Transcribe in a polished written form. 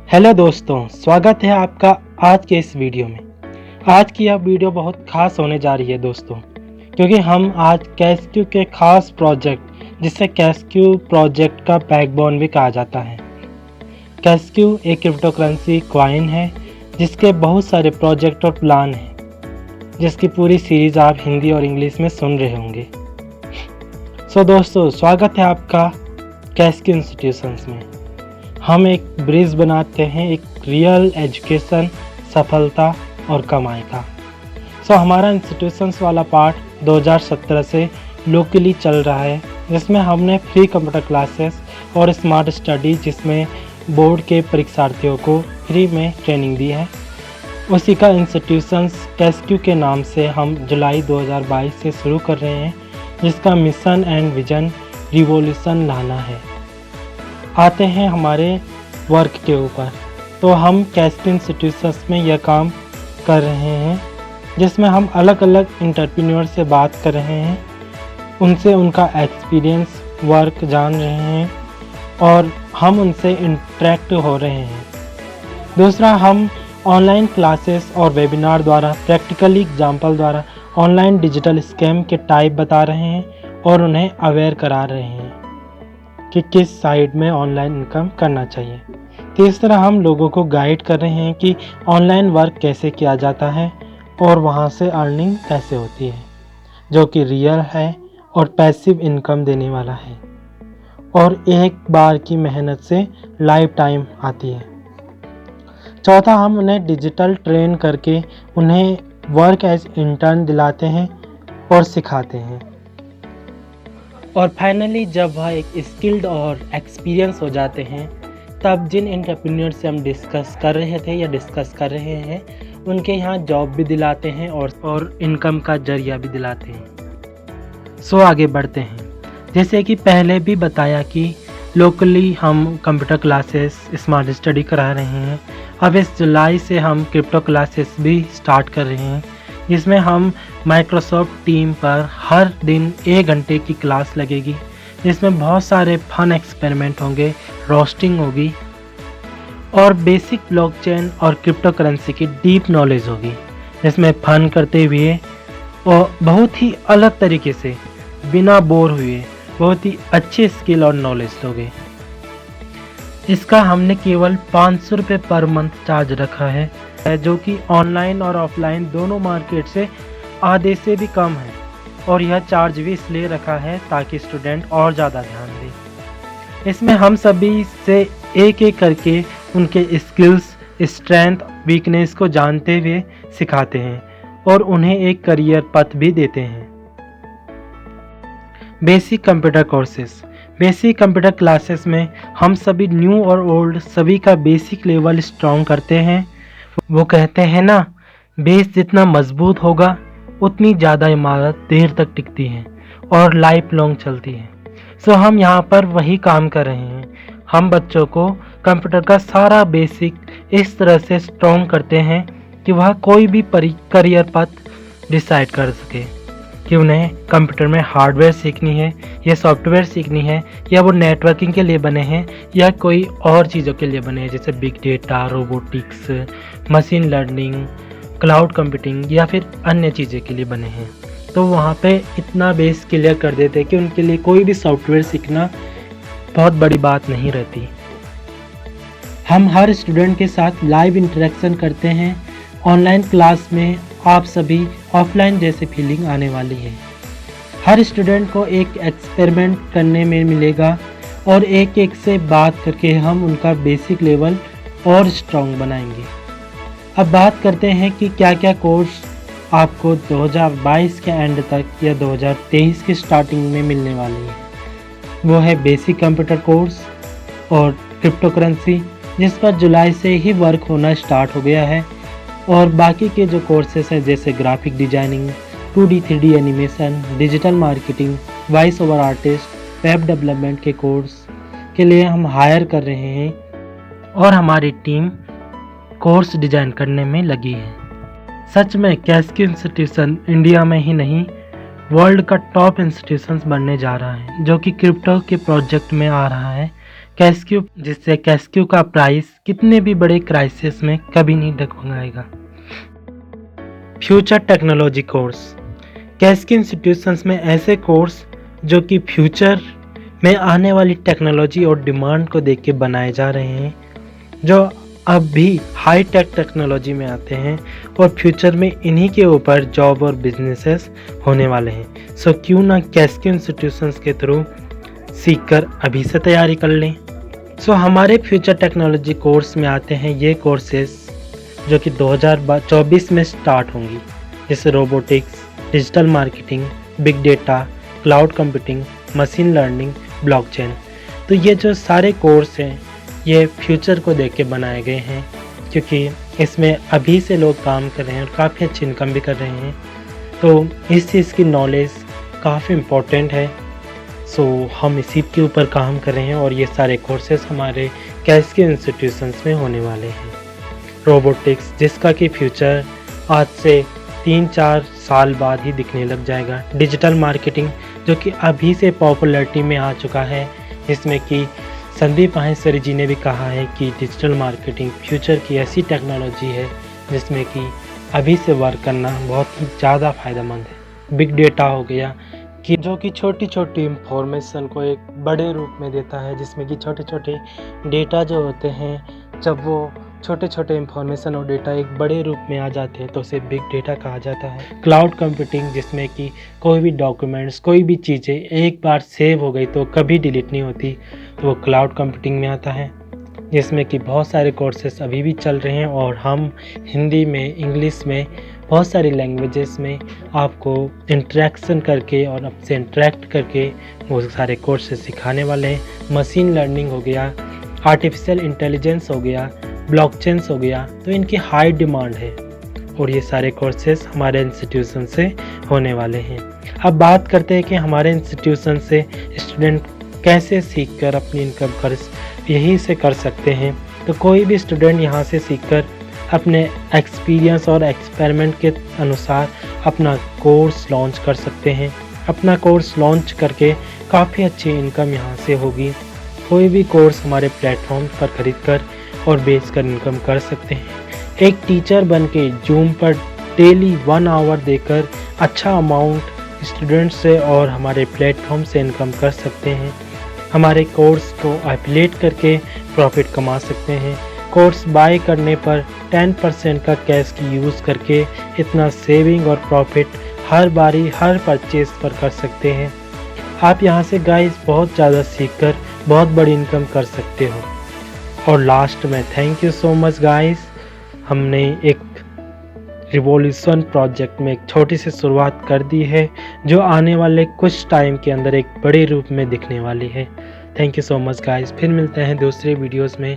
Hello दोस्तों, स्वागत है आपका आज के इस वीडियो में। आज की यह वीडियो बहुत खास होने जा रही है दोस्तों, क्योंकि हम आज कैशक्यू के खास प्रोजेक्ट जिसे कैशक्यू प्रोजेक्ट का बैकबोन भी कहा जाता है। कैशक्यू एक क्रिप्टो करेंसी कॉइन है जिसके बहुत सारे प्रोजेक्ट और प्लान हैं, जिसकी पूरी सीरीज आप हिंदी और इंग्लिश में सुन रहे होंगे। सो दोस्तों, स्वागत है आपका कैशक्यू इंस्टीट्यूशंस में। हम एक ब्रिज बनाते हैं एक रियल एजुकेशन, सफलता और कमाई का। हमारा इंस्टीट्यूशंस वाला पार्ट 2017 से लोकली चल रहा है, जिसमें हमने फ्री कंप्यूटर क्लासेस और स्मार्ट स्टडी जिसमें बोर्ड के परीक्षार्थियों को फ्री में ट्रेनिंग दी है। उसी का इंस्टीट्यूशंस कैशक्यू के नाम से हम जुलाई 2022 से शुरू कर रहे हैं, जिसका मिशन एंड विजन रिवॉल्यूशन लाना है। आते हैं हमारे वर्क के ऊपर। तो हम कैशक्यू इंस्टीट्यूशंस में यह काम कर रहे हैं, जिसमें हम अलग अलग एंटरप्रेन्योर से बात कर रहे हैं, उनसे उनका एक्सपीरियंस वर्क जान रहे हैं और हम उनसे इंटरेक्ट हो रहे हैं। दूसरा, हम ऑनलाइन क्लासेस और वेबिनार द्वारा प्रैक्टिकली एग्जाम्पल द्वारा ऑनलाइन डिजिटल स्कैम के टाइप बता रहे हैं और उन्हें अवेयर करा रहे हैं कि किस साइड में ऑनलाइन इनकम करना चाहिए। तीसरा, हम लोगों को गाइड कर रहे हैं कि ऑनलाइन वर्क कैसे किया जाता है और वहां से अर्निंग कैसे होती है, जो कि रियल है और पैसिव इनकम देने वाला है और एक बार की मेहनत से लाइफ टाइम आती है। चौथा, हम उन्हें डिजिटल ट्रेन करके उन्हें वर्क एज इंटर्न दिलाते हैं और सिखाते हैं। और फाइनली, जब वह एक स्किल्ड और एक्सपीरियंस हो जाते हैं, तब जिन एंटरप्रेन्योर से हम डिस्कस कर रहे हैं उनके यहाँ जॉब भी दिलाते हैं और इनकम का जरिया भी दिलाते हैं। आगे बढ़ते हैं। जैसे कि पहले भी बताया कि लोकली हम कंप्यूटर क्लासेस, स्मार्ट स्टडी करा रहे हैं। अब इस जुलाई से हम क्रिप्टो क्लासेस भी स्टार्ट कर रहे हैं, जिसमें हम माइक्रोसॉफ्ट टीम पर हर दिन 1 घंटे की क्लास लगेगी, जिसमें बहुत सारे फन एक्सपेरिमेंट होंगे, रोस्टिंग होगी और बेसिक ब्लॉकचेन और क्रिप्टो करेंसी की डीप नॉलेज होगी, जिसमें फन करते हुए और बहुत ही अलग तरीके से बिना बोर हुए बहुत ही अच्छे स्किल और नॉलेज लोगे। इसका हमने केवल 500 रुपये पर मंथ चार्ज रखा है, जो कि ऑनलाइन और ऑफलाइन दोनों मार्केट से आधे से भी कम है। और यह चार्ज भी इसलिए रखा है ताकि स्टूडेंट और ज़्यादा ध्यान दें। इसमें हम सभी से एक एक करके उनके स्किल्स, स्ट्रेंथ, वीकनेस को जानते हुए सिखाते हैं और उन्हें एक करियर पथ भी देते हैं। Basic computer courses. Basic computer classes में हम सभी न्यू और ओल्ड सभी का बेसिक लेवल स्ट्रॉन्ग करते हैं। वो कहते हैं ना, बेस जितना मजबूत होगा उतनी ज़्यादा इमारत देर तक टिकती है और लाइफ लॉन्ग चलती है। हम यहाँ पर वही काम कर रहे हैं। हम बच्चों को कंप्यूटर का सारा बेसिक इस तरह से स्ट्रॉन्ग करते हैं कि वह कोई भी करियर पथ डिसाइड कर सके, कि उन्हें कंप्यूटर में हार्डवेयर सीखनी है या सॉफ्टवेयर सीखनी है, या वो नेटवर्किंग के लिए बने हैं या कोई और चीज़ों के लिए बने हैं, जैसे big data, robotics, machine learning, cloud computing या फिर अन्य चीज़ें के लिए बने हैं। तो वहाँ पे इतना बेस क्लियर कर देते हैं कि उनके लिए कोई भी सॉफ्टवेयर सीखना बहुत बड़ी बात नहीं रहती। हम हर स्टूडेंट के साथ लाइव इंटरेक्शन करते हैं। ऑनलाइन क्लास में आप सभी ऑफलाइन जैसे फीलिंग आने वाली है। हर स्टूडेंट को एक एक्सपेरिमेंट करने में मिलेगा और एक एक से बात करके हम उनका बेसिक लेवल और स्ट्रॉन्ग बनाएंगे। अब बात करते हैं कि क्या क्या कोर्स आपको 2022 के एंड तक या 2023 के स्टार्टिंग में मिलने वाली है। वो है बेसिक कंप्यूटर कोर्स और क्रिप्टो करेंसी, जिस पर जुलाई से ही वर्क होना स्टार्ट हो गया है। और बाकी के जो कोर्सेस हैं, जैसे graphic designing, 2D 3D animation, digital marketing, voice over artist, web development के कोर्स के लिए हम हायर कर रहे हैं और हमारी टीम कोर्स डिजाइन करने में लगी है। सच में कैशक्यू इंस्टीट्यूशन इंडिया में ही नहीं, वर्ल्ड का टॉप इंस्टीट्यूशन बनने जा रहा है, जो कि क्रिप्टो के प्रोजेक्ट में आ रहा है कैश क्यूब, जिससे कैश क्यूब का प्राइस कितने भी बड़े क्राइसिस में कभी नहीं डगमगाएगा। Future technology course, cash cube institutions में ऐसे कोर्स जो कि फ्यूचर में आने वाली टेक्नोलॉजी और डिमांड को देख के बनाए जा रहे हैं, जो अब भी हाई टेक टेक्नोलॉजी में आते हैं और फ्यूचर में इन्हीं के ऊपर जॉब और बिजनेसेस होने वाले हैं। सो क्यों ना कैश क्यू इंस्टीट्यूशंस के थ्रू सीखकर अभी से तैयारी कर लें। सो हमारे फ्यूचर टेक्नोलॉजी कोर्स में आते हैं ये कोर्सेज जो कि 2024 में स्टार्ट होंगी, जैसे robotics, digital marketing, big data, cloud computing, machine learning, blockchain. तो ये जो सारे कोर्स हैं ये फ्यूचर को देख के बनाए गए हैं, क्योंकि इसमें अभी से लोग काम कर रहे हैं और काफ़ी अच्छी इनकम भी कर रहे हैं। तो इस चीज़ की नॉलेज काफ़ी इम्पोर्टेंट है। सो हम इसी के ऊपर काम कर रहे हैं और ये सारे कोर्सेज हमारे कैश क्यू इंस्टीट्यूशंस में होने वाले हैं। रोबोटिक्स, जिसका कि फ्यूचर आज से 3-4 साल बाद ही दिखने लग जाएगा। डिजिटल मार्केटिंग, जो कि अभी से पॉपुलैरिटी में आ चुका है, जिसमें कि संदीप माहेश्वरी जी ने भी कहा है कि डिजिटल मार्केटिंग फ्यूचर की ऐसी टेक्नोलॉजी है जिसमें कि अभी से वर्क करना बहुत ही ज़्यादा फ़ायदेमंद है। बिग डेटा हो गया कि जो कि छोटी छोटी इंफॉर्मेशन को एक बड़े रूप में देता है, जिसमें कि छोटे छोटे डेटा जो होते हैं, जब वो छोटे छोटे इंफॉर्मेशन और डेटा एक बड़े रूप में आ जाते हैं तो उसे बिग डेटा कहा जाता है। क्लाउड कंप्यूटिंग, जिसमें कि कोई भी डॉक्यूमेंट्स, कोई भी चीज़ें एक बार सेव हो गई तो कभी डिलीट नहीं होती, तो वो क्लाउड कंप्यूटिंग में आता है, जिसमें कि बहुत सारे कोर्सेस अभी भी चल रहे हैं और हम हिंदी में, इंग्लिश में, बहुत सारी लैंग्वेजेस में आपको इंटरेक्शन करके और आपसे इंटरेक्ट करके वो सारे कोर्सेस सिखाने वाले हैं। मशीन लर्निंग हो गया, आर्टिफिशियल इंटेलिजेंस हो गया, ब्लॉकचेन्स हो गया, तो इनकी हाई डिमांड है और ये सारे कोर्सेस हमारे इंस्टीट्यूशन से होने वाले हैं। अब बात करते हैं कि हमारे इंस्टीट्यूशन से स्टूडेंट कैसे सीखकर अपनी इनकम यहीं से कर सकते हैं। तो कोई भी स्टूडेंट यहाँ से सीखकर अपने एक्सपीरियंस और एक्सपेरिमेंट के अनुसार अपना कोर्स लॉन्च कर सकते हैं। अपना कोर्स लॉन्च करके काफ़ी अच्छी इनकम यहाँ से होगी। कोई भी कोर्स हमारे प्लेटफॉर्म पर खरीदकर और बेचकर इनकम कर सकते हैं। एक टीचर बनके जूम पर डेली 1 आवर देकर अच्छा अमाउंट स्टूडेंट से और हमारे प्लेटफॉर्म से इनकम कर सकते हैं। हमारे कोर्स को एफिलिएट करके प्रॉफिट कमा सकते हैं। कोर्स बाय करने पर 10% का कैश की यूज़ करके इतना सेविंग और प्रॉफिट हर बारी, हर परचेज पर कर सकते हैं। आप यहाँ से गाइस बहुत ज़्यादा सीखकर बहुत बड़ी इनकम कर सकते हो। और लास्ट में thank you so much guys, हमने एक रिवॉल्यूशन प्रोजेक्ट में एक छोटी सी शुरुआत कर दी है जो आने वाले कुछ टाइम के अंदर एक बड़े रूप में दिखने वाली है। Thank you so much guys, फिर मिलते हैं दूसरे वीडियोस में।